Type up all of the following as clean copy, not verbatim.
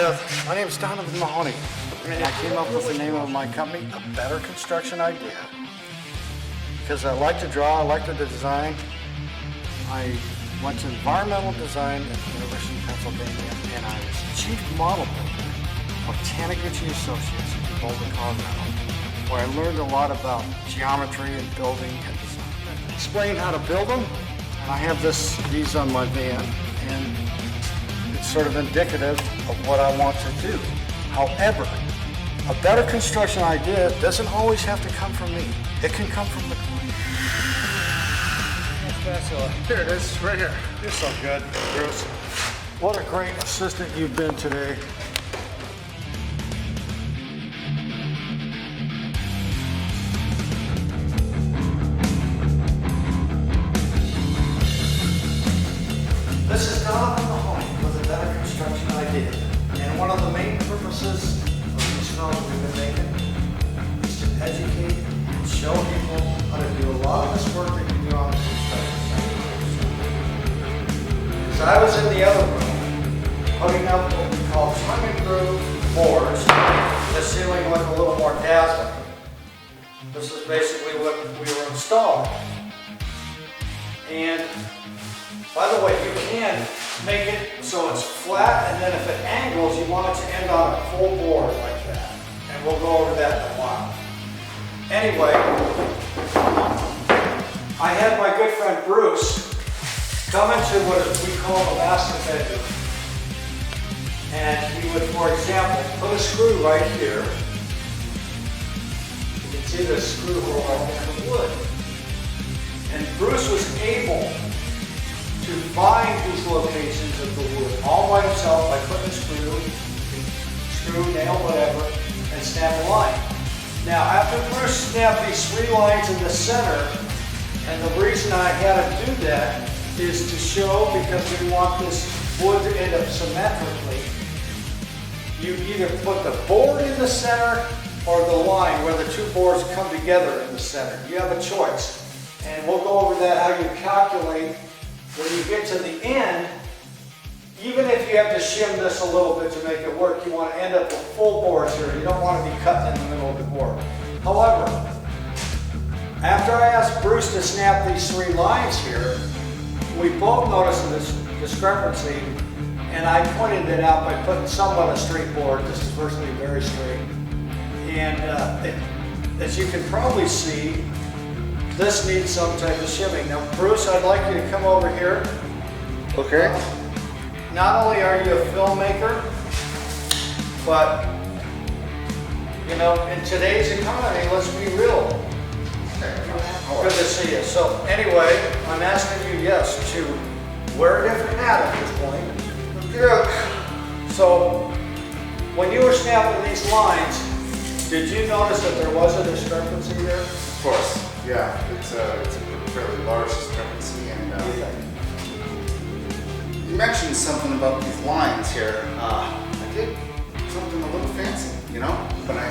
My name is Donovan Mahoney, and I came up with the name of my company, A Better Construction Idea. Because I like to draw, I like to design. I went to environmental design at the University of Pennsylvania, and I was chief model builder of Taniguchi Associates in Boulder, Colorado, where I learned a lot about geometry and building and design. Explain how to build them, and I have these on my van, and it's sort of indicative of what I want to do. However, a better construction idea doesn't always have to come from me. It can come from the client. Here it is, right here. You're so good, Bruce. What a great assistant you've been today. This is Donovan Mahoney with A Better Construction Idea. And one of the main purposes of these films we've been making is to educate and show people how to do a lot of this work that you do on the construction site. Because I was in the other room putting up what we call tongue and groove boards, the ceiling looked a little more dazzling. This is basically what we were installing. And by the way, you can make it so it's flat, and then if it angles, you want it to end on a full board like that. And we'll go over that in a while. Anyway, I had my good friend Bruce come into what we call the master bedroom. And he would, for example, put a screw right here. You can see the screw hole right there in the wood. And Bruce was able to find these locations of the wood all by himself by putting a screw, nail, whatever, and snap a line. Now, after Bruce snapped these 3 lines in the center, and the reason I had to do that is to show, because we want this wood to end up symmetrically, you either put the board in the center or the line where the 2 boards come together in the center. You have a choice. And we'll go over that, how you calculate when you get to the end. Even if you have to shim this a little bit to make it work, you want to end up with full boards here. You don't want to be cutting in the middle of the board. However, after I asked Bruce to snap these 3 lines here, we both noticed this discrepancy, and I pointed it out by putting somewhat a straight board. This is virtually very straight. And as you can probably see, this needs some type of shimming. Now, Bruce, I'd like you to come over here. Okay. Not only are you a filmmaker, but, you know, in today's economy, let's be real. Good to see you. So anyway, I'm asking you, yes, to wear a different hat at this point. Yeah. So when you were snapping these lines, did you notice that there was a discrepancy there? Of course. Yeah, it's a fairly large discrepancy, and you mentioned something about these lines here. I did something a little fancy, you know. When I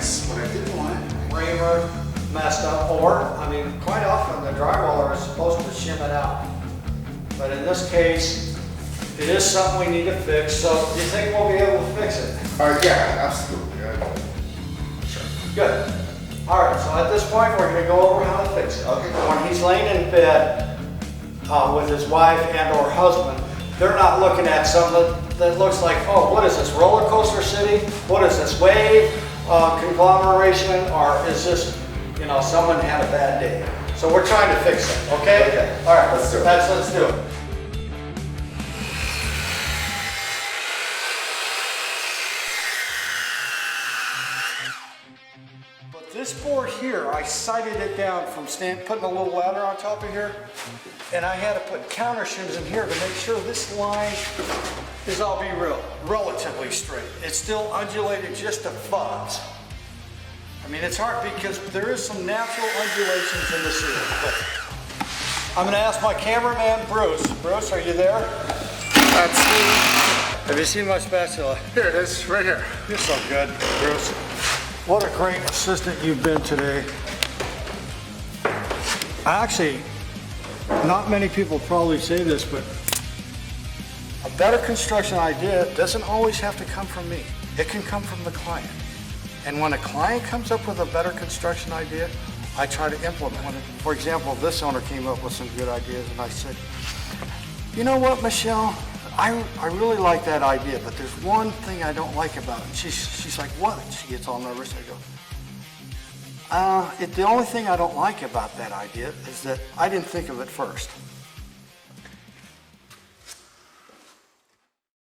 did the line, Framer messed up, or I mean, quite often the drywaller is supposed to shim it out. But in this case, it is something we need to fix. So, do you think we'll be able to fix it? Yeah, absolutely. Sure. Good. All right, so at this point, we're going to go over how to fix it. Okay. When he's laying in bed with his wife and or husband, they're not looking at something that looks like, oh, what is this, roller coaster city? What is this, wave conglomeration? Or is this, you know, someone had a bad day? So we're trying to fix it, okay? Okay. All right, let's do it. Let's do it. This board here, I sighted it down from putting a little ladder on top of here, and I had to put counter shims in here to make sure this line is, I'll be real, relatively straight. It's still undulated just a fuzz. I mean, it's hard because there is some natural undulations in the ceiling. But I'm going to ask my cameraman, Bruce. Bruce, are you there? that's Have you seen my spatula? here it is, right here. You're so good, Bruce. What a great assistant you've been today. Actually, not many people probably say this, but a better construction idea doesn't always have to come from me. It can come from the client. And when a client comes up with a better construction idea, I try to implement it. For example, this owner came up with some good ideas, and I said, you know what, Michelle? I really like that idea, but there's one thing I don't like about it. She's like, what? She gets all nervous. I go, the only thing I don't like about that idea is that I didn't think of it first.